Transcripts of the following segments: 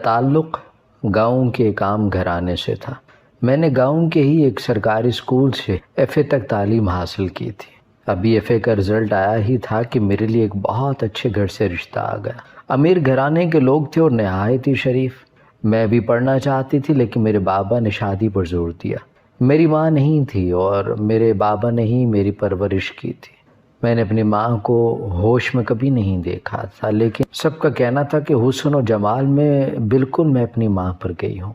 تعلق گاؤں کے ایک عام گھرانے سے تھا۔ میں نے گاؤں کے ہی ایک سرکاری اسکول سے ایف اے تک تعلیم حاصل کی تھی۔ ابھی ایف اے کا رزلٹ آیا ہی تھا کہ میرے لیے ایک بہت اچھے گھر سے رشتہ آ گیا۔ امیر گھرانے کے لوگ تھے اور نہایت ہی شریف۔ میں بھی پڑھنا چاہتی تھی لیکن میرے بابا نے شادی پر زور دیا۔ میری ماں نہیں تھی اور میرے بابا نے ہی میری پرورش کی تھی۔ میں نے اپنی ماں کو ہوش میں کبھی نہیں دیکھا تھا، لیکن سب کا کہنا تھا کہ حسن و جمال میں بالکل میں اپنی ماں پر گئی ہوں۔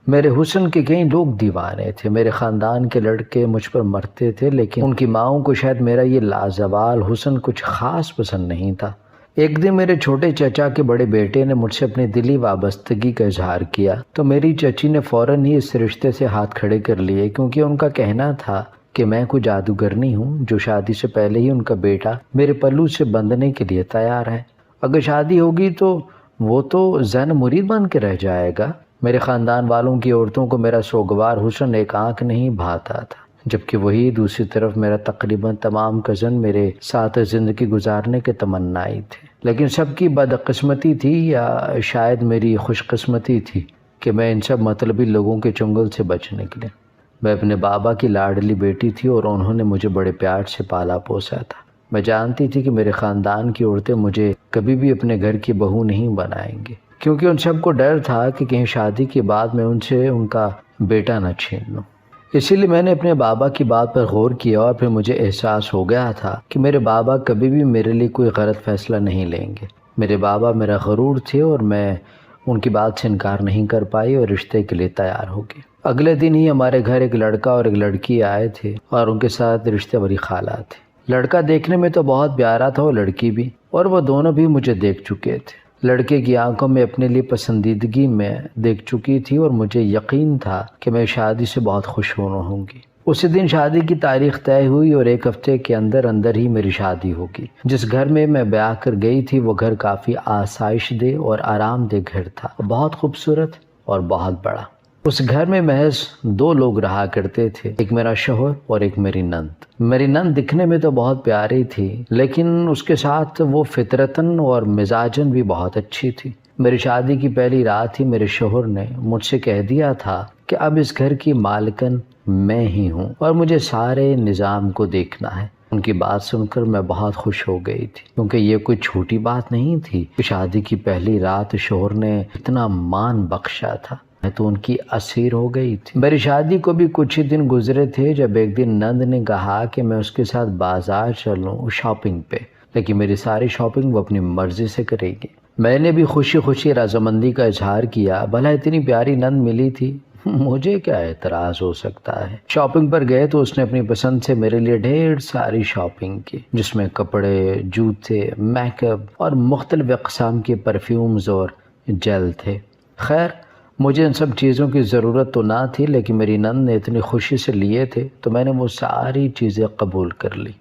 میرے حسن کے کئی لوگ دیوانے تھے۔ میرے خاندان کے لڑکے مجھ پر مرتے تھے، لیکن ان کی ماؤں کو شاید میرا یہ لازوال حسن کچھ خاص پسند نہیں تھا۔ ایک دن میرے چھوٹے چچا کے بڑے بیٹے نے مجھ سے اپنی دلی وابستگی کا اظہار کیا تو میری چچی نے فوراً ہی اس رشتے سے ہاتھ کھڑے کر لیے، کیونکہ ان کا کہنا تھا کہ میں کوئی جادوگرنی ہوں جو شادی سے پہلے ہی ان کا بیٹا میرے پلو سے بندھنے کے لیے تیار ہے۔ اگر شادی ہوگی تو وہ تو زن مرید بن کے رہ جائے گا۔ میرے خاندان والوں کی عورتوں کو میرا سوگوار حسن ایک آنکھ نہیں بھاتا تھا، جبکہ وہی دوسری طرف میرا تقریباً تمام کزن میرے ساتھ زندگی گزارنے کے تمنائی تھے۔ لیکن سب کی بدقسمتی تھی یا شاید میری خوش قسمتی تھی کہ میں ان سب مطلبی لوگوں کے چنگل سے بچ نکلے۔ میں اپنے بابا کی لاڈلی بیٹی تھی اور انہوں نے مجھے بڑے پیار سے پالا پوسا تھا۔ میں جانتی تھی کہ میرے خاندان کی عورتیں مجھے کبھی بھی اپنے گھر کی بہو نہیں بنائیں گے، کیونکہ ان سب کو ڈر تھا کہ کہیں شادی کے بعد میں ان سے ان کا بیٹا نہ چھین لوں۔ اسی لیے میں نے اپنے بابا کی بات پر غور کیا اور پھر مجھے احساس ہو گیا تھا کہ میرے بابا کبھی بھی میرے لیے کوئی غلط فیصلہ نہیں لیں گے۔ میرے بابا میرا غرور تھے اور میں ان کی بات سے انکار نہیں کر پائی اور رشتے کے لیے تیار ہو گئی۔ اگلے دن ہی ہمارے گھر ایک لڑکا اور ایک لڑکی آئے تھے اور ان کے ساتھ رشتے والی خالہ تھے۔ لڑکا دیکھنے میں تو بہت پیارا تھا اور لڑکی بھی، اور وہ دونوں بھی مجھے دیکھ چکے تھے۔ لڑکے کی آنکھوں میں اپنے لیے پسندیدگی میں دیکھ چکی تھی اور مجھے یقین تھا کہ میں شادی سے بہت خوش ہوں گی۔ اسی دن شادی کی تاریخ طے ہوئی اور ایک ہفتے کے اندر ہی میری شادی ہوگی۔ جس گھر میں میں بیاہ کر گئی تھی وہ گھر کافی آسائش دہ اور آرام دہ گھر تھا، بہت خوبصورت اور بہت بڑا۔ اس گھر میں محض 2 لوگ رہا کرتے تھے، ایک میرا شوہر اور ایک میری نند۔ میری نند دکھنے میں تو بہت پیاری تھی، لیکن اس کے ساتھ وہ فطرتاً اور مزاجاً بھی بہت اچھی تھی۔ میری شادی کی پہلی رات ہی میرے شوہر نے مجھ سے کہہ دیا تھا کہ اب اس گھر کی مالکن میں ہی ہوں اور مجھے سارے نظام کو دیکھنا ہے۔ ان کی بات سن کر میں بہت خوش ہو گئی تھی، کیونکہ یہ کوئی چھوٹی بات نہیں تھی کہ شادی کی پہلی رات شوہر نے اتنا مان بخشا تھا۔ میں تو ان کی اسیر ہو گئی تھی۔ میری شادی کو بھی کچھ ہی دن گزرے تھے جب ایک دن نند نے کہا کہ میں اس کے ساتھ بازار چلوں شاپنگ پہ، لیکن میری ساری شاپنگ وہ اپنی مرضی سے کرے گی۔ میں نے بھی خوشی خوشی رضامندی کا اظہار کیا، بھلا اتنی پیاری نند ملی تھی، مجھے کیا اعتراض ہو سکتا ہے۔ شاپنگ پر گئے تو اس نے اپنی پسند سے میرے لیے ڈھیر ساری شاپنگ کی، جس میں کپڑے، جوتے، میک اپ اور مختلف اقسام کے پرفیومز اور جیل تھے۔ خیر مجھے ان سب چیزوں کی ضرورت تو نہ تھی، لیکن میری نند نے اتنی خوشی سے لیے تھے تو میں نے وہ ساری چیزیں قبول کر لی۔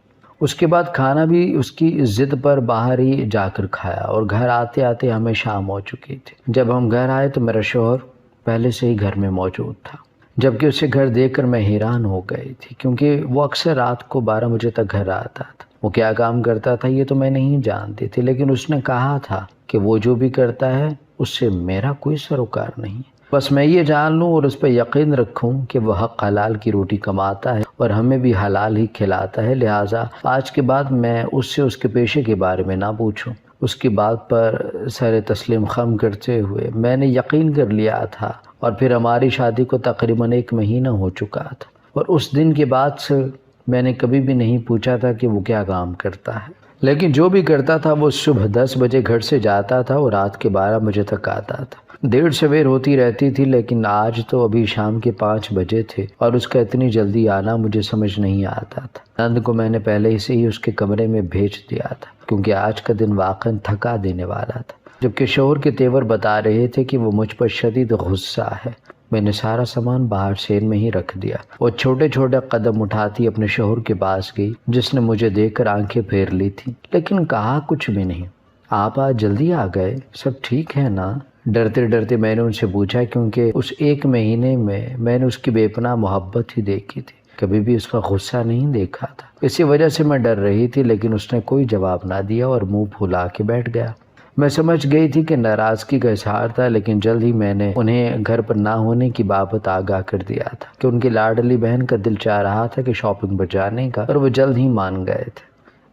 اس کے بعد کھانا بھی اس کی ضد پر باہر ہی جا کر کھایا اور گھر آتے آتے ہمیں شام ہو چکی تھی۔ جب ہم گھر آئے تو میرا شوہر پہلے سے ہی گھر میں موجود تھا، جبکہ اسے گھر دیکھ کر میں حیران ہو گئی تھی، کیونکہ وہ اکثر رات کو 12 بجے تک گھر آتا تھا۔ وہ کیا کام کرتا تھا یہ تو میں نہیں جانتی تھی، لیکن اس نے کہا تھا کہ وہ جو بھی کرتا ہے اس سے میرا کوئی سروکار نہیں، بس میں یہ جان لوں اور اس پہ یقین رکھوں کہ وہ حق حلال کی روٹی کماتا ہے اور ہمیں بھی حلال ہی کھلاتا ہے، لہٰذا آج کے بعد میں اس سے اس کے پیشے کے بارے میں نہ پوچھوں۔ اس کی بات پر سر تسلیم خم کرتے ہوئے میں نے یقین کر لیا تھا، اور پھر ہماری شادی کو تقریباً 1 مہینہ ہو چکا تھا، اور اس دن کے بعد سے میں نے کبھی بھی نہیں پوچھا تھا کہ وہ کیا کام کرتا ہے، لیکن جو بھی کرتا تھا وہ صبح 10 بجے گھر سے جاتا تھا اور رات کے 12 بجے تک آتا تھا۔ دیر سویر ہوتی رہتی تھی، لیکن آج تو ابھی شام کے 5 بجے تھے اور اس کا اتنی جلدی آنا مجھے سمجھ نہیں آتا تھا۔ نند کو میں نے پہلے سے ہی اس کے کمرے میں بھیج دیا تھا، کیونکہ آج کا دن واقعاً تھکا دینے والا تھا، جبکہ شوہر کے تیور بتا رہے تھے کہ وہ مجھ پر شدید غصہ ہے۔ میں نے سارا سامان باہر سین میں ہی رکھ دیا اور چھوٹے چھوٹے قدم اٹھاتی اپنے شوہر کے پاس گئی، جس نے مجھے دیکھ کر آنکھیں پھیر لی تھی، لیکن کہا کچھ بھی نہیں۔ آپ آج جلدی آ گئے، سب ٹھیک ہے نا؟ ڈرتے ڈرتے میں نے ان سے پوچھا، کیونکہ اس 1 مہینے میں نے اس کی بے پناہ محبت ہی دیکھی تھی، کبھی بھی اس کا غصہ نہیں دیکھا تھا۔ اسی وجہ سے میں ڈر رہی تھی، لیکن اس نے کوئی جواب نہ دیا اور منہ پھلا کے بیٹھ گیا۔ میں سمجھ گئی تھی کہ ناراضگی کا اظہار تھا، لیکن جلد ہی میں نے انہیں گھر پر نہ ہونے کی بابت آگاہ کر دیا تھا کہ ان کی لاڈلی بہن کا دل چاہ رہا تھا کہ شاپنگ پر جانے کا، اور وہ جلد ہی مان گئے تھے۔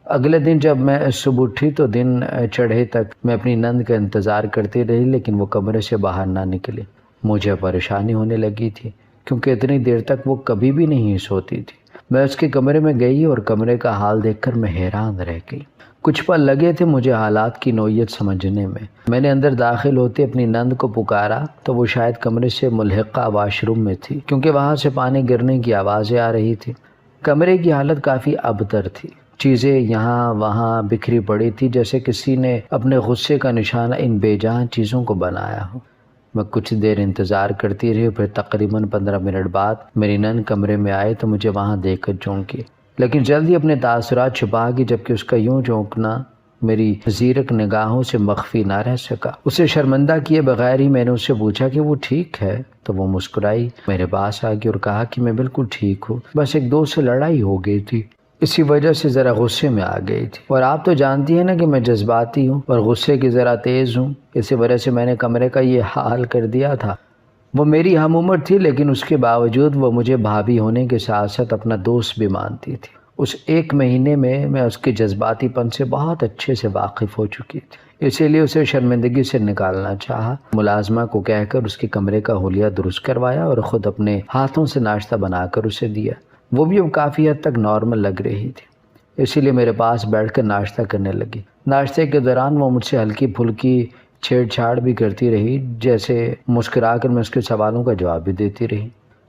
اگلے دن جب میں صبح اٹھی تو دن چڑھے تک میں اپنی نند کا انتظار کرتی رہی، لیکن وہ کمرے سے باہر نہ نکلی۔ مجھے پریشانی ہونے لگی تھی کیونکہ اتنی دیر تک وہ کبھی بھی نہیں سوتی تھی۔ میں اس کے کمرے میں گئی اور کمرے کا حال دیکھ کر میں حیران رہ گئی۔ کچھ پل لگے تھے مجھے حالات کی نوعیت سمجھنے میں نے اندر داخل ہوتے اپنی نند کو پکارا تو وہ شاید کمرے سے ملحقہ واش روم میں تھی، کیونکہ وہاں سے پانی گرنے کی آوازیں آ رہی تھی۔ کمرے کی حالت کافی ابتر تھی، چیزیں یہاں وہاں بکھری پڑی تھی، جیسے کسی نے اپنے غصے کا نشانہ ان بے جان چیزوں کو بنایا ہو۔ میں کچھ دیر انتظار کرتی رہی، پھر تقریباً 15 منٹ بعد میری نند کمرے میں آئی تو مجھے وہاں دیکھ کر چونکی، لیکن جلدی اپنے تاثرات چھپا گئی، جبکہ اس کا یوں چونکنا میری زیرک نگاہوں سے مخفی نہ رہ سکا۔ اسے شرمندہ کیے بغیر ہی میں نے اس سے پوچھا کہ وہ ٹھیک ہے، تو وہ مسکرائی، میرے پاس آ گئی اور کہا کہ میں بالکل ٹھیک ہوں، بس ایک دوست سے لڑائی ہو گئی تھی، اسی وجہ سے ذرا غصے میں آ گئی تھی، اور آپ تو جانتی ہیں نا کہ میں جذباتی ہوں اور غصے کی ذرا تیز ہوں، اسی وجہ سے میں نے کمرے کا یہ حال کر دیا تھا۔ وہ میری ہم عمر تھی، لیکن اس کے باوجود وہ مجھے بھابھی ہونے کے ساتھ ساتھ اپنا دوست بھی مانتی تھی۔ اس ایک مہینے میں اس کے جذباتی پن سے بہت اچھے سے واقف ہو چکی تھی، اسی لیے اسے شرمندگی سے نکالنا چاہا۔ ملازمہ کو کہہ کر اس کے کمرے کا حلیہ درست کروایا اور خود اپنے ہاتھوں سے ناشتہ بنا کر اسے دیا۔ وہ بھی اب کافی حد تک نارمل لگ رہی تھی، اسی لیے میرے پاس بیٹھ کر ناشتہ کرنے لگی۔ ناشتے کے دوران وہ مجھ سے ہلکی پھلکی چھیڑ چھاڑ بھی کرتی رہی، جیسے مسکرا کر میں اس کے سوالوں کا جواب بھی دیتی رہی۔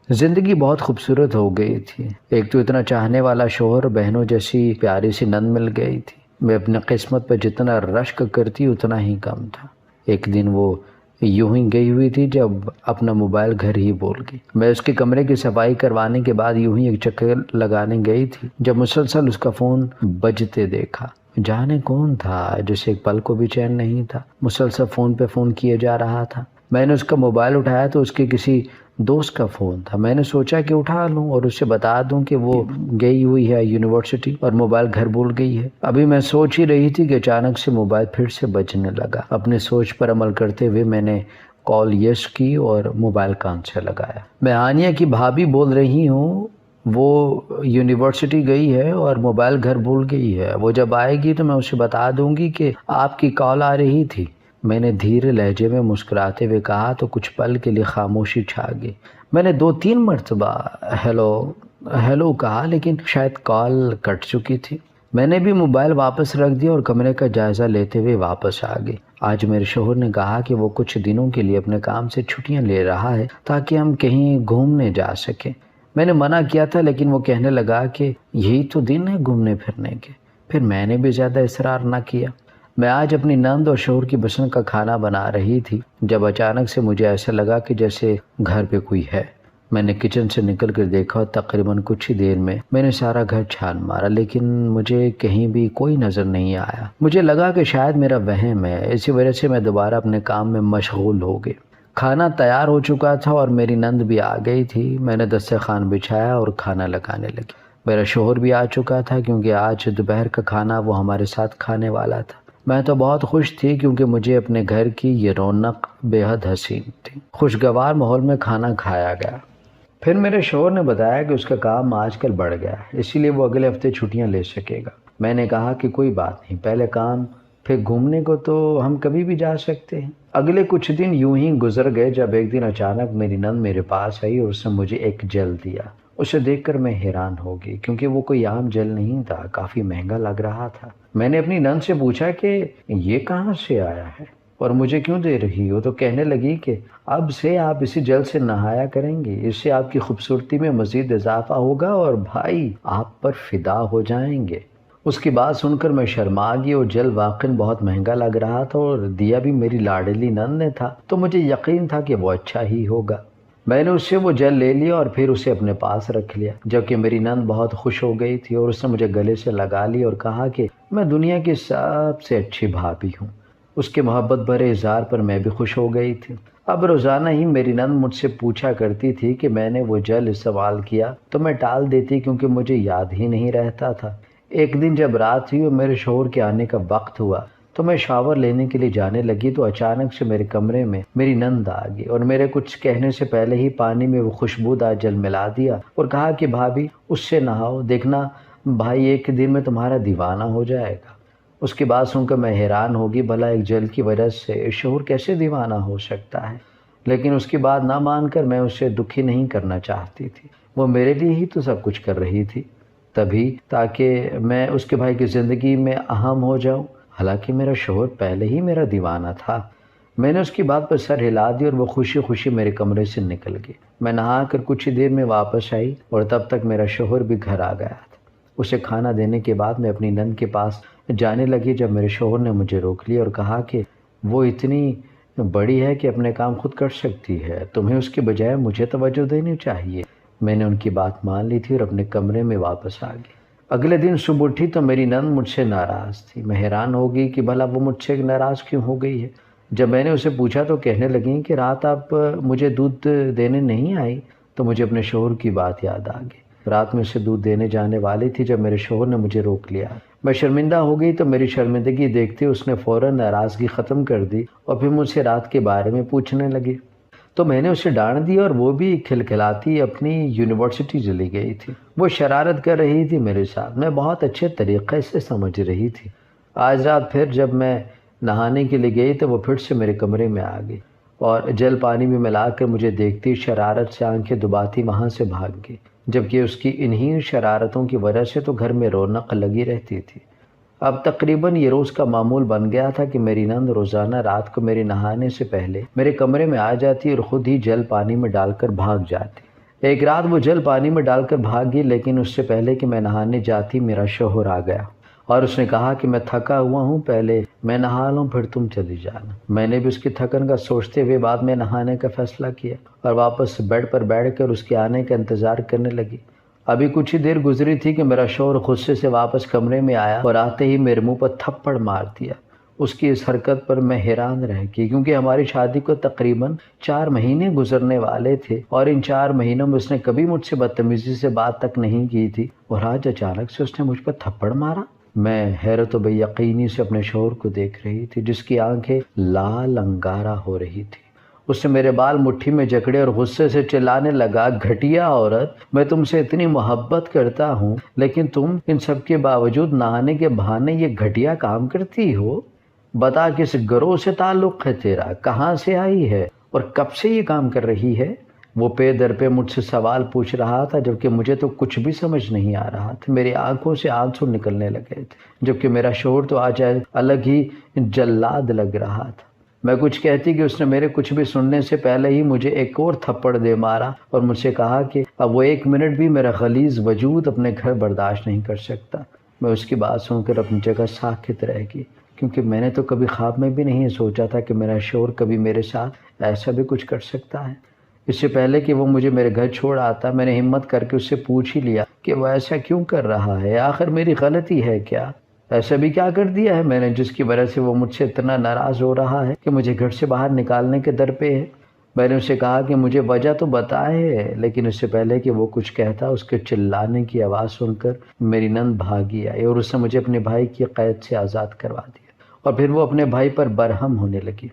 زندگی بہت خوبصورت ہو گئی تھی، ایک تو اتنا چاہنے والا شوہر، بہنوں جیسی پیاری سی نند مل گئی تھی۔ میں اپنی قسمت پر جتنا رشک کرتی اتنا ہی کم تھا۔ ایک دن وہ یوں ہی گئی ہوئی تھی جب اپنا موبائل گھر ہی بھول گئی۔ میں اس کے کمرے کی صفائی کروانے کے بعد یوں ہی ایک چکر لگانے گئی تھی جب مسلسل اس کا فون بجتے دیکھا۔ جانے کون تھا جسے ایک پل کو بھی چین نہیں تھا، مسلسل فون پہ فون کیے جا رہا تھا۔ میں نے اس کا موبائل اٹھایا تو اس کے کسی دوست کا فون تھا۔ میں نے سوچا کہ اٹھا لوں اور اسے بتا دوں کہ وہ گئی ہوئی ہے یونیورسٹی اور موبائل گھر بھول گئی ہے۔ ابھی میں سوچ ہی رہی تھی کہ اچانک سے موبائل پھر سے بجنے لگا۔ اپنے سوچ پر عمل کرتے ہوئے میں نے کال یس کی اور موبائل کان سے لگایا۔ میں ہانیہ کی بھابھی بول رہی ہوں، وہ یونیورسٹی گئی ہے اور موبائل گھر بھول گئی ہے، وہ جب آئے گی تو میں اسے بتا دوں گی کہ آپ کی کال آ رہی تھی۔ میں نے دھیرے لہجے میں مسکراتے ہوئے کہا تو کچھ پل کے لیے خاموشی چھا گئی۔ میں نے 2-3 مرتبہ ہیلو کہا، لیکن شاید کال کٹ چکی تھی۔ میں نے بھی موبائل واپس رکھ دیا اور کمرے کا جائزہ لیتے ہوئے واپس آ گئی۔ آج میرے شوہر نے کہا کہ وہ کچھ دنوں کے لیے اپنے کام سے چھٹیاں لے رہا ہے تاکہ ہم کہیں گھومنے جا سکیں۔ میں نے منع کیا تھا، لیکن وہ کہنے لگا کہ یہی تو دن ہے گھومنے پھرنے کے۔ پھر میں نے بھی زیادہ اصرار نہ کیا۔ میں آج اپنی نند اور شوہر کی پسند کا کھانا بنا رہی تھی جب اچانک سے مجھے ایسا لگا کہ جیسے گھر پہ کوئی ہے۔ میں نے کچن سے نکل کر دیکھا اور تقریباً کچھ ہی دیر میں نے سارا گھر چھان مارا، لیکن مجھے کہیں بھی کوئی نظر نہیں آیا۔ مجھے لگا کہ شاید میرا وہم ہے، اسی وجہ سے میں دوبارہ اپنے کام میں مشغول ہو گئی۔ کھانا تیار ہو چکا تھا اور میری نند بھی آ گئی تھی۔ میں نے دسترخوان بچھایا اور کھانا لگانے لگی۔ میرا شوہر بھی آ چکا تھا کیونکہ آج دوپہر کا کھانا وہ ہمارے ساتھ کھانے والا تھا۔ میں تو بہت خوش تھی کیونکہ مجھے اپنے گھر کی یہ رونق بے حد حسین تھی۔ خوشگوار ماحول میں کھانا کھایا گیا۔ پھر میرے شوہر نے بتایا کہ اس کا کام آج کل بڑھ گیا ہے، اسی لیے وہ اگلے ہفتے چھٹیاں لے سکے گا۔ میں نے کہا کہ کوئی بات نہیں، پہلے کام پھر گھومنے کو تو ہم کبھی بھی جا سکتے ہیں۔ اگلے کچھ دن یوں ہی گزر گئے جب ایک دن اچانک میری نند میرے پاس آئی اور اس نے مجھے ایک جل دیا۔ اسے دیکھ کر میں حیران ہو گئی کیونکہ وہ کوئی عام جل نہیں تھا، کافی مہنگا لگ رہا تھا۔ میں نے اپنی نند سے پوچھا کہ یہ کہاں سے آیا ہے اور مجھے کیوں دے رہی ہو؟ تو کہنے لگی کہ اب سے آپ اسی جل سے نہایا کریں گے، اس سے آپ کی خوبصورتی میں مزید اضافہ ہوگا اور بھائی آپ پر فدا ہو جائیں گے۔ اس کی بات سن کر میں شرما گئی اور جل واقعی بہت مہنگا لگ رہا تھا اور دیا بھی میری لاڈلی نند نے تھا، تو مجھے یقین تھا کہ وہ اچھا ہی ہوگا۔ میں نے اس سے وہ جل لے لیا اور پھر اسے اپنے پاس رکھ لیا، جبکہ میری نند بہت خوش ہو گئی تھی اور اس نے مجھے گلے سے لگا لی اور کہا کہ میں دنیا کی سب سے اچھی بھابھی ہوں۔ اس کے محبت بھرے اظہار پر میں بھی خوش ہو گئی تھی۔ اب روزانہ ہی میری نند مجھ سے پوچھا کرتی تھی کہ میں نے وہ جل استعمال کیا تو میں ٹال دیتی کیونکہ مجھے یاد ہی نہیں رہتا تھا۔ ایک دن جب رات ہوئی اور میرے شوہر کے آنے کا وقت ہوا تو میں شاور لینے کے لیے جانے لگی تو اچانک سے میرے کمرے میں میری نند آ گئی اور میرے کچھ کہنے سے پہلے ہی پانی میں وہ خوشبودار جل ملا دیا اور کہا کہ بھابھی اس سے نہاؤ، دیکھنا بھائی ایک دن میں تمہارا دیوانہ ہو جائے گا۔ اس کی بات سن کر میں حیران ہوگی، بھلا ایک جل کی وجہ سے شوہر کیسے دیوانہ ہو سکتا ہے؟ لیکن اس کی بات نہ مان کر میں اسے دکھی نہیں کرنا چاہتی تھی، وہ میرے لیے ہی تو سب کچھ کر رہی تھی، تبھی تاکہ میں اس کے بھائی کی زندگی میں اہم ہو جاؤں۔ حالانکہ میرا شوہر پہلے ہی میرا دیوانہ تھا۔ میں نے اس کی بات پر سر ہلا دی اور وہ خوشی خوشی میرے کمرے سے نکل گئی۔ میں نہا کر کچھ ہی دیر میں واپس آئی اور تب تک میرا شوہر بھی گھر آ گیا تھا۔ اسے کھانا دینے کے بعد میں اپنی نند کے پاس جانے لگی جب میرے شوہر نے مجھے روک لیا اور کہا کہ وہ اتنی بڑی ہے کہ اپنے کام خود کر سکتی ہے، تمہیں اس کے بجائے مجھے توجہ دینی چاہیے۔ میں نے ان کی بات مان لی تھی اور اپنے کمرے میں واپس آ گئی۔ اگلے دن صبح اٹھی تو میری نند مجھ سے ناراض تھی۔ میں حیران ہو گئی کہ بھلا وہ مجھ سے ناراض کیوں ہو گئی ہے۔ جب میں نے اسے پوچھا تو کہنے لگی کہ رات آپ مجھے دودھ دینے نہیں آئی، تو مجھے اپنے شوہر کی بات یاد آ گئی۔ رات میں اسے دودھ دینے جانے والی تھی جب میرے شوہر نے مجھے روک لیا۔ میں شرمندہ ہو گئی تو میری شرمندگی دیکھتے اس نے فوراً ناراضگی ختم کر دی اور پھر مجھ سے رات کے بارے میں پوچھنے لگی۔ تو میں نے اسے ڈانٹ دی اور وہ بھی کھلکھلاتی اپنی یونیورسٹی چلی گئی تھی۔ وہ شرارت کر رہی تھی میرے ساتھ، میں بہت اچھے طریقے سے سمجھ رہی تھی۔ آج رات پھر جب میں نہانے کے لیے گئی تو وہ پھر سے میرے کمرے میں آ گئی اور جل پانی میں ملا کر مجھے دیکھتی شرارت سے آنکھیں دباتی وہاں سے بھاگ گئی، جبکہ اس کی انہی شرارتوں کی وجہ سے تو گھر میں رونق لگی رہتی تھی۔ اب تقریباً یہ روز کا معمول بن گیا تھا کہ میری نند روزانہ رات کو میرے نہانے سے پہلے میرے کمرے میں آ جاتی اور خود ہی جل پانی میں ڈال کر بھاگ جاتی۔ ایک رات وہ جل پانی میں ڈال کر بھاگ گئی، لیکن اس سے پہلے کہ میں نہانے جاتی میرا شوہر آ گیا اور اس نے کہا کہ میں تھکا ہوا ہوں، پہلے میں نہا لوں پھر تم چلی جانا۔ میں نے بھی اس کی تھکن کا سوچتے ہوئے بعد میں نہانے کا فیصلہ کیا اور واپس بیڈ پر بیٹھ کر اس کے آنے کا انتظار کرنے لگی۔ ابھی کچھ ہی دیر گزری تھی کہ میرا شوہر غصے سے واپس کمرے میں آیا اور آتے ہی میرے منہ پر تھپڑ مار دیا۔ اس کی اس حرکت پر میں حیران رہ گئی، کیونکہ ہماری شادی کو تقریباً 4 مہینے گزرنے والے تھے اور ان 4 مہینوں میں اس نے کبھی مجھ سے بدتمیزی سے بات تک نہیں کی تھی، اور آج اچانک سے اس نے مجھ پر تھپڑ مارا۔ میں حیرت و بے یقینی سے اپنے شوہر کو دیکھ رہی تھی جس کی آنکھیں لال انگارہ ہو رہی تھی۔ اس نے میرے بال مٹھی میں جکڑے اور غصے سے چلانے لگا، گھٹیا عورت، میں تم سے اتنی محبت کرتا ہوں لیکن تم ان سب کے باوجود نہانے کے بہانے یہ گھٹیا کام کرتی ہو۔ بتا کس گروہ سے تعلق ہے تیرا، کہاں سے آئی ہے اور کب سے یہ کام کر رہی ہے؟ وہ پے در پہ مجھ سے سوال پوچھ رہا تھا جبکہ مجھے تو کچھ بھی سمجھ نہیں آ رہا تھا۔ میری آنکھوں سے آنسو نکلنے لگے تھے، جبکہ میرا شوہر تو آج الگ ہی جلاد لگ رہا تھا۔ میں کچھ کہتی کہ اس نے میرے کچھ بھی سننے سے پہلے ہی مجھے ایک اور تھپڑ دے مارا اور مجھ سے کہا کہ اب وہ 1 منٹ بھی میرا غلیظ وجود اپنے گھر برداشت نہیں کر سکتا۔ میں اس کی بات سن کر اپنی جگہ ساکت رہ گئی، کیونکہ میں نے تو کبھی خواب میں بھی نہیں سوچا تھا کہ میرا شوہر کبھی میرے ساتھ ایسا بھی کچھ کر سکتا ہے۔ اس سے پہلے کہ وہ مجھے میرے گھر چھوڑ آتا، میں نے ہمت کر کے اس سے پوچھ ہی لیا کہ وہ ایسا کیوں کر رہا ہے، آخر میری غلطی ہے کیا؟ ایسا بھی کیا کر دیا ہے میں نے جس کی وجہ سے وہ مجھ سے اتنا ناراض ہو رہا ہے کہ مجھے گھر سے باہر نکالنے کے در پہ ہے؟ میں نے اسے کہا کہ مجھے وجہ تو بتائے، لیکن اس سے پہلے کہ وہ کچھ کہتا اس کے چلانے کی آواز سن کر میری نند بھاگی آئی اور اس نے مجھے اپنے بھائی کی قید سے آزاد کروا دیا اور پھر وہ اپنے بھائی پر برہم ہونے لگی۔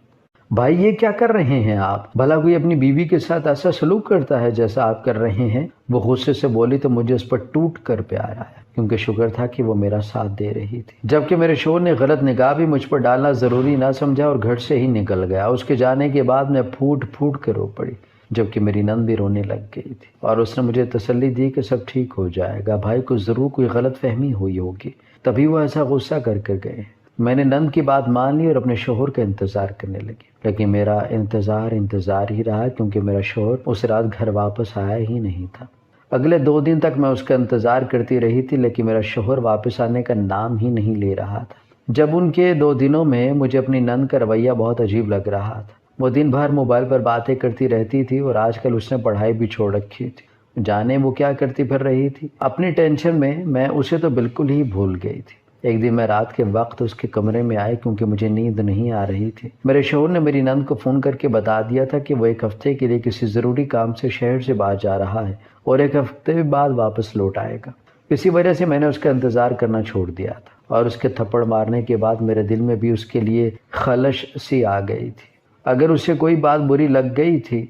بھائی یہ کیا کر رہے ہیں آپ؟ بھلا کوئی اپنی بیوی کے ساتھ ایسا سلوک کرتا ہے جیسا آپ کر رہے ہیں؟ وہ غصے سے بولی تو مجھے اس پر ٹوٹ کر پیار آیا، کیونکہ شکر تھا کہ وہ میرا ساتھ دے رہی تھی، جبکہ میرے شوہر نے غلط نگاہ بھی مجھ پر ڈالنا ضروری نہ سمجھا اور گھر سے ہی نکل گیا۔ اس کے جانے کے بعد میں پھوٹ پھوٹ کر رو پڑی، جبکہ میری نند بھی رونے لگ گئی تھی اور اس نے مجھے تسلی دی کہ سب ٹھیک ہو جائے گا، بھائی کو ضرور کوئی غلط فہمی ہوئی ہوگی، تبھی وہ ایسا غصہ کر گئے۔ میں نے نند کی بات مان لی اور اپنے شوہر کا انتظار کرنے لگی، لیکن میرا انتظار ہی رہا، کیونکہ میرا شوہر اس رات گھر واپس آیا ہی نہیں تھا۔ اگلے 2 دن تک میں اس کا انتظار کرتی رہی تھی، لیکن میرا شوہر واپس آنے کا نام ہی نہیں لے رہا تھا۔ جب ان کے 2 دنوں میں مجھے اپنی نند کا رویہ بہت عجیب لگ رہا تھا۔ وہ دن بھر موبائل پر باتیں کرتی رہتی تھی اور آج کل اس نے پڑھائی بھی چھوڑ رکھی تھی، جانے وہ کیا کرتی پھر رہی تھی۔ اپنی ٹینشن میں اسے تو بالکل ہی بھول گئی تھی۔ ایک دن میں رات کے وقت اس کے کمرے میں آئی کیونکہ مجھے نیند نہیں آ رہی تھی۔ میرے شوہر نے میری نند کو فون کر کے بتا دیا تھا کہ وہ 1 ہفتے کے لیے کسی ضروری کام سے شہر سے باہر جا رہا ہے اور 1 ہفتے بعد واپس لوٹ آئے گا۔ اسی وجہ سے میں نے اس کا انتظار کرنا چھوڑ دیا تھا۔ اور اس کے تھپڑ مارنے کے بعد میرے دل میں بھی اس کے لیے خلش سی آ گئی تھی۔ اگر اسے کوئی بات بری لگ گئی تھی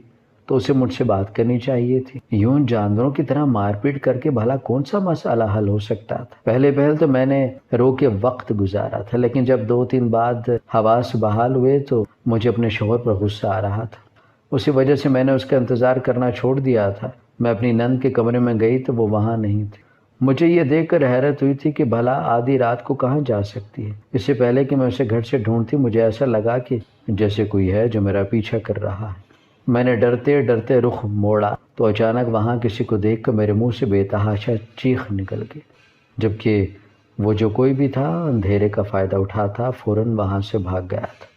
تو اسے مجھ سے بات کرنی چاہیے تھی۔ یوں جانوروں کی طرح مار پیٹ کر کے بھلا کون سا مسئلہ حل ہو سکتا تھا؟ پہل تو میں نے رو کے وقت گزارا تھا، لیکن جب 2-3 بعد حواس بحال ہوئے تو مجھے اپنے شوہر پر غصہ آ رہا تھا۔ اسی وجہ سے میں نے اس کا انتظار کرنا چھوڑ دیا تھا۔ میں اپنی نند کے کمرے میں گئی تو وہ وہاں نہیں تھی۔ مجھے یہ دیکھ کر حیرت ہوئی تھی کہ بھلا آدھی رات کو کہاں جا سکتی ہے۔ اس سے پہلے کہ میں اسے گھر سے ڈھونڈتی، مجھے ایسا لگا کہ جیسے کوئی ہے جو میرا پیچھا کر رہا ہے۔ میں نے ڈرتے ڈرتے رخ موڑا تو اچانک وہاں کسی کو دیکھ کر میرے منہ سے بے تحاشا چیخ نکل گئی، جبکہ وہ جو کوئی بھی تھا اندھیرے کا فائدہ اٹھاتا فوراً وہاں سے بھاگ گیا تھا۔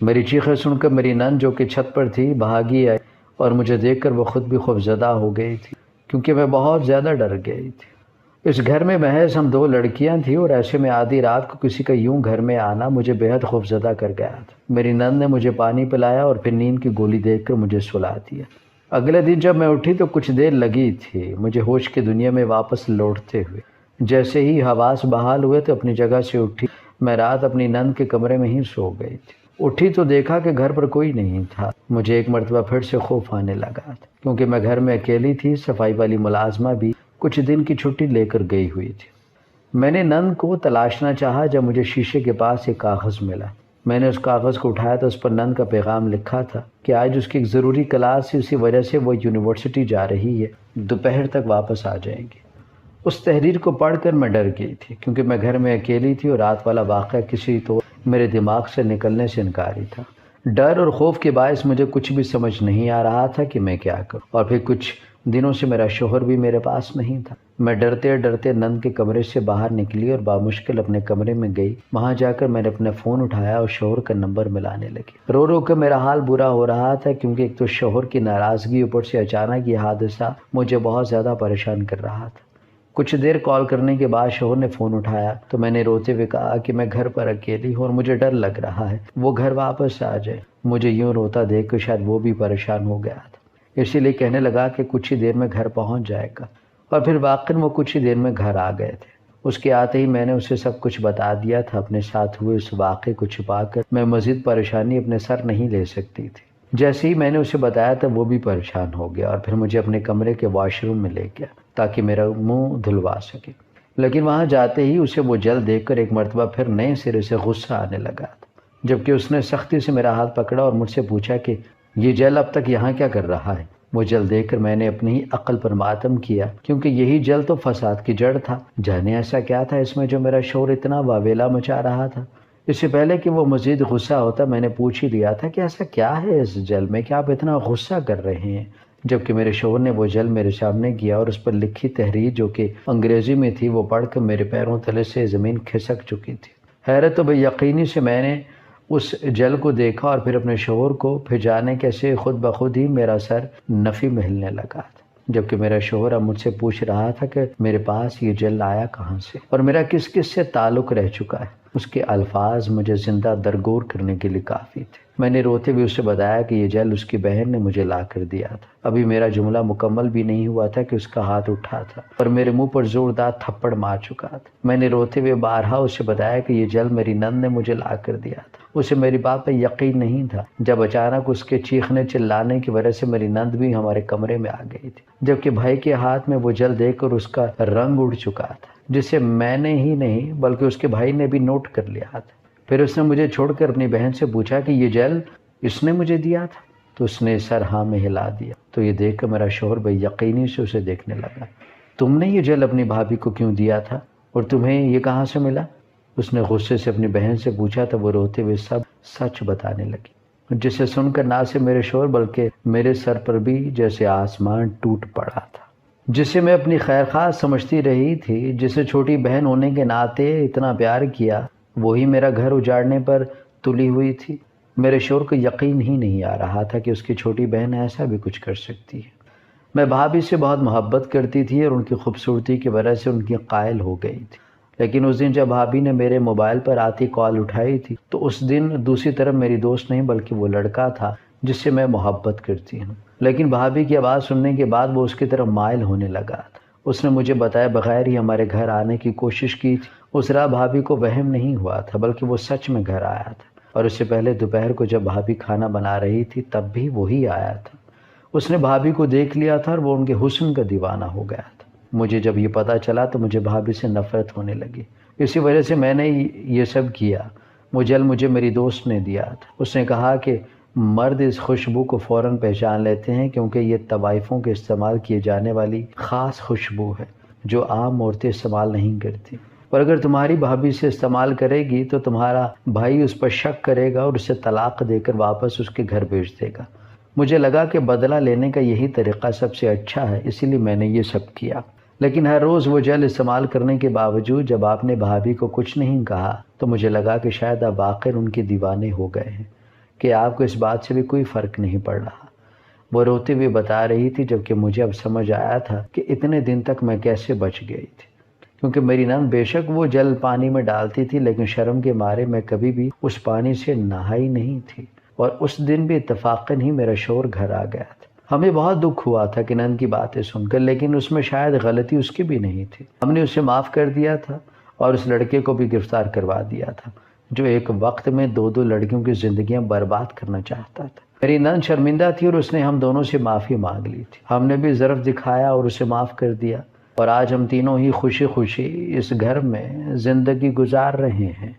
میری چیخیں سن کر میری نند جو کہ چھت پر تھی بھاگی آئی اور مجھے دیکھ کر وہ خود بھی خوفزدہ ہو گئی تھی، کیونکہ میں بہت زیادہ ڈر گئی تھی۔ اس گھر میں محض ہم 2 لڑکیاں تھیں اور ایسے میں آدھی رات کو کسی کا یوں گھر میں آنا مجھے بے حد خوفزدہ کر گیا تھا۔ میری نند نے مجھے پانی پلایا اور پھر نیند کی گولی دے کر مجھے سلا دیا۔ اگلے دن جب میں اٹھی تو کچھ دیر لگی تھی مجھے ہوش کی دنیا میں واپس لوٹتے ہوئے۔ جیسے ہی حواس بحال ہوئے تو اپنی جگہ سے اٹھی۔ میں رات اپنی نند کے کمرے میں ہی سو گئی تھی۔ اٹھی تو دیکھا کہ گھر پر کوئی نہیں تھا۔ مجھے ایک مرتبہ پھر سے خوف آنے لگا تھا، کیونکہ میں گھر میں اکیلی تھی۔ صفائی والی ملازمہ بھی کچھ دن کی چھٹی لے کر گئی ہوئی تھی۔ میں نے نند کو تلاشنا چاہا جب مجھے شیشے کے پاس ایک کاغذ ملا۔ میں نے اس کاغذ کو اٹھایا تو اس پر نند کا پیغام لکھا تھا کہ آج اس کی ایک ضروری کلاس ہے، اسی وجہ سے وہ یونیورسٹی جا رہی ہے، دوپہر تک واپس آ جائے گی۔ اس تحریر کو پڑھ کر میں ڈر گئی تھی، کیونکہ میں گھر میں اکیلی تھی اور رات والا واقعہ کسی تو میرے دماغ سے نکلنے سے انکاری تھا۔ ڈر اور خوف کے باعث مجھے کچھ بھی سمجھ نہیں آ رہا تھا کہ میں کیا کروں، اور پھر کچھ دنوں سے میرا شوہر بھی میرے پاس نہیں تھا۔ میں ڈرتے ڈرتے نند کے کمرے سے باہر نکلی اور بامشکل اپنے کمرے میں گئی۔ وہاں جا کر میں نے اپنا فون اٹھایا اور شوہر کا نمبر ملانے لگی۔ رو رو کر میرا حال برا ہو رہا تھا، کیونکہ ایک تو شوہر کی ناراضگی، اوپر سے اچانک یہ حادثہ مجھے بہت زیادہ پریشان کر رہا تھا۔ کچھ دیر کال کرنے کے بعد شوہر نے فون اٹھایا تو میں نے روتے ہوئے کہا کہ میں گھر پر اکیلی ہوں اور مجھے ڈر لگ رہا ہے وہ گھر واپس آ جائے۔ مجھے یوں روتا دیکھ کر شاید وہ بھی پریشان ہو گیا تھا، اسی لیے کہنے لگا کہ کچھ ہی دیر میں گھر پہنچ جائے گا، اور پھر واقعاً وہ کچھ ہی دیر میں گھر آ گئے تھے۔ اس کے آتے ہی میں نے اسے سب کچھ بتا دیا تھا۔ اپنے ساتھ ہوئے اس واقعے کو چھپا کر میں مزید پریشانی اپنے سر نہیں لے سکتی تھی۔ جیسے ہی میں نے اسے بتایا تھا وہ بھی پریشان ہو گیا اور پھر مجھے اپنے کمرے کے واش روم میں لے گیا تاکہ میرا منہ دھلوا سکے۔ لیکن وہاں جاتے ہی اسے وہ جل دیکھ کر ایک مرتبہ پھر نئے سرے سے غصہ آنے لگا تھا، جبکہ اس نے سختی سے میرا ہاتھ پکڑا اور مجھ سے پوچھا کہ یہ جل اب تک یہاں کیا کر رہا ہے۔ وہ جل دیکھ کر میں نے اپنی ہی عقل پر ماتم کیا، کیونکہ یہی جل تو فساد کی جڑ تھا۔ جانے ایسا کیا تھا اس میں جو میرا شوہر اتنا واویلا مچا رہا تھا۔ اس سے پہلے کہ وہ مزید غصہ ہوتا میں نے پوچھ ہی لیا تھا کہ ایسا کیا ہے اس جل میں کہ آپ اتنا غصہ کر رہے ہیں، جبکہ میرے شوہر نے وہ جل میرے سامنے کیا اور اس پر لکھی تحریر جو کہ انگریزی میں تھی وہ پڑھ کر میرے پیروں تلے سے زمین کھسک چکی تھی۔ حیرت و بے یقینی سے میں نے اس جل کو دیکھا اور پھر اپنے شوہر کو، پھر جانے کیسے خود بخود ہی میرا سر نفی میں ہلنے لگا تھا، جبکہ میرا شوہر اب مجھ سے پوچھ رہا تھا کہ میرے پاس یہ جل آیا کہاں سے اور میرا کس کس سے تعلق رہ چکا ہے۔ اس کے الفاظ مجھے زندہ درگور کرنے کے لیے کافی تھے۔ میں نے روتے ہوئے اسے بتایا کہ یہ جل اس کی بہن نے مجھے لا کر دیا تھا۔ ابھی میرا جملہ مکمل بھی نہیں ہوا تھا کہ اس کا ہاتھ اٹھا تھا اور میرے منہ پر زوردار تھپڑ مار چکا تھا۔ میں نے روتے ہوئے بارہا اسے بتایا کہ یہ جل میری نند نے مجھے لا کر دیا تھا۔ اسے میری بات پہ یقین نہیں تھا، جب اچانک اس کے چیخنے چلانے کی وجہ سے میری نند بھی ہمارے کمرے میں آ گئی تھی، جبکہ بھائی کے ہاتھ میں وہ جل دیکھ کر اس کا رنگ اڑ چکا تھا، جسے میں نے ہی نہیں بلکہ اس کے بھائی نے بھی نوٹ کر لیا تھا۔ پھر اس نے مجھے چھوڑ کر اپنی بہن سے پوچھا کہ یہ جل اس نے مجھے دیا تھا، تو اس نے سر ہاں میں ہلا دیا۔ تو یہ دیکھ کر میرا شوہر بے یقینی سے اسے دیکھنے لگا۔ تم نے یہ جل اپنی بھابھی کو کیوں دیا تھا اور تمہیں یہ کہاں سے ملا؟ اس نے غصے سے اپنی بہن سے پوچھا تو وہ روتے ہوئے سب سچ بتانے لگی، جسے سن کر نہ صرف میرے شوہر بلکہ میرے سر پر بھی جیسے آسمان ٹوٹ پڑا تھا۔ جسے میں اپنی خیرخواہ سمجھتی رہی تھی، جسے چھوٹی بہن ہونے کے ناطے اتنا پیار کیا، وہی میرا گھر اجاڑنے پر تلی ہوئی تھی۔ میرے شوہر کو یقین ہی نہیں آ رہا تھا کہ اس کی چھوٹی بہن ایسا بھی کچھ کر سکتی ہے۔ میں بھابھی سے بہت محبت کرتی تھی اور ان کی خوبصورتی کی وجہ سے ان کی قائل ہو گئی تھی، لیکن اس دن جب بھابھی نے میرے موبائل پر آتی کال اٹھائی تھی تو اس دن دوسری طرف میری دوست نہیں بلکہ وہ لڑکا تھا جس سے میں محبت کرتی ہوں۔ لیکن بھابھی کی آواز سننے کے بعد وہ اس کی طرف مائل ہونے لگا تھا اس نے مجھے بتایا بغیر ہی ہمارے گھر آنے کی کوشش کی تھی۔ اس رات بھابھی کو وہم نہیں ہوا تھا بلکہ وہ سچ میں گھر آیا تھا، اور اس سے پہلے دوپہر کو جب بھابھی کھانا بنا رہی تھی تب بھی وہی آیا تھا۔ اس نے بھابھی کو دیکھ لیا تھا اور وہ ان کے حسن کا دیوانہ ہو گیا تھا۔ مجھے جب یہ پتہ چلا تو مجھے بھابھی سے نفرت ہونے لگی، اسی وجہ سے میں نے یہ سب کیا۔ مجھے میری دوست نے دیا تھا۔ اس نے کہا کہ مرد اس خوشبو کو فوراً پہچان لیتے ہیں کیونکہ یہ طوائفوں کے استعمال کیے جانے والی خاص خوشبو ہے جو عام عورتیں استعمال نہیں کرتی، اور اگر تمہاری بھابھی سے استعمال کرے گی تو تمہارا بھائی اس پر شک کرے گا اور اسے طلاق دے کر واپس اس کے گھر بھیج دے گا۔ مجھے لگا کہ بدلہ لینے کا یہی طریقہ سب سے اچھا ہے، اسی لیے میں نے یہ سب کیا۔ لیکن ہر روز وہ جل استعمال کرنے کے باوجود جب آپ نے بھابھی کو کچھ نہیں کہا تو مجھے لگا کہ شاید آپ آخر ان کے دیوانے ہو گئے ہیں، کہ آپ کو اس بات سے بھی کوئی فرق نہیں پڑ رہا۔ وہ روتے ہوئے بتا رہی تھی، جبکہ مجھے اب سمجھ آیا تھا کہ اتنے دن تک میں کیسے بچ گئی تھی، کیونکہ میری نند بے شک وہ جل پانی میں ڈالتی تھی لیکن شرم کے مارے میں کبھی بھی اس پانی سے نہائی نہیں تھی، اور اس دن بھی اتفاقاً ہی میرا شوہر گھر آ گیا تھا۔ ہمیں بہت دکھ ہوا تھا کہ نند کی باتیں سن کر، لیکن اس میں شاید غلطی اس کی بھی نہیں تھی۔ ہم نے اسے معاف کر دیا تھا اور اس لڑکے کو بھی گرفتار کروا دیا تھا جو ایک وقت میں دو لڑکیوں کی زندگیاں برباد کرنا چاہتا تھا۔ میری نند شرمندہ تھی اور اس نے ہم دونوں سے معافی مانگ لی تھی۔ ہم نے بھی ظرف دکھایا اور اسے معاف کر دیا، اور آج ہم تینوں ہی خوشی خوشی اس گھر میں زندگی گزار رہے ہیں۔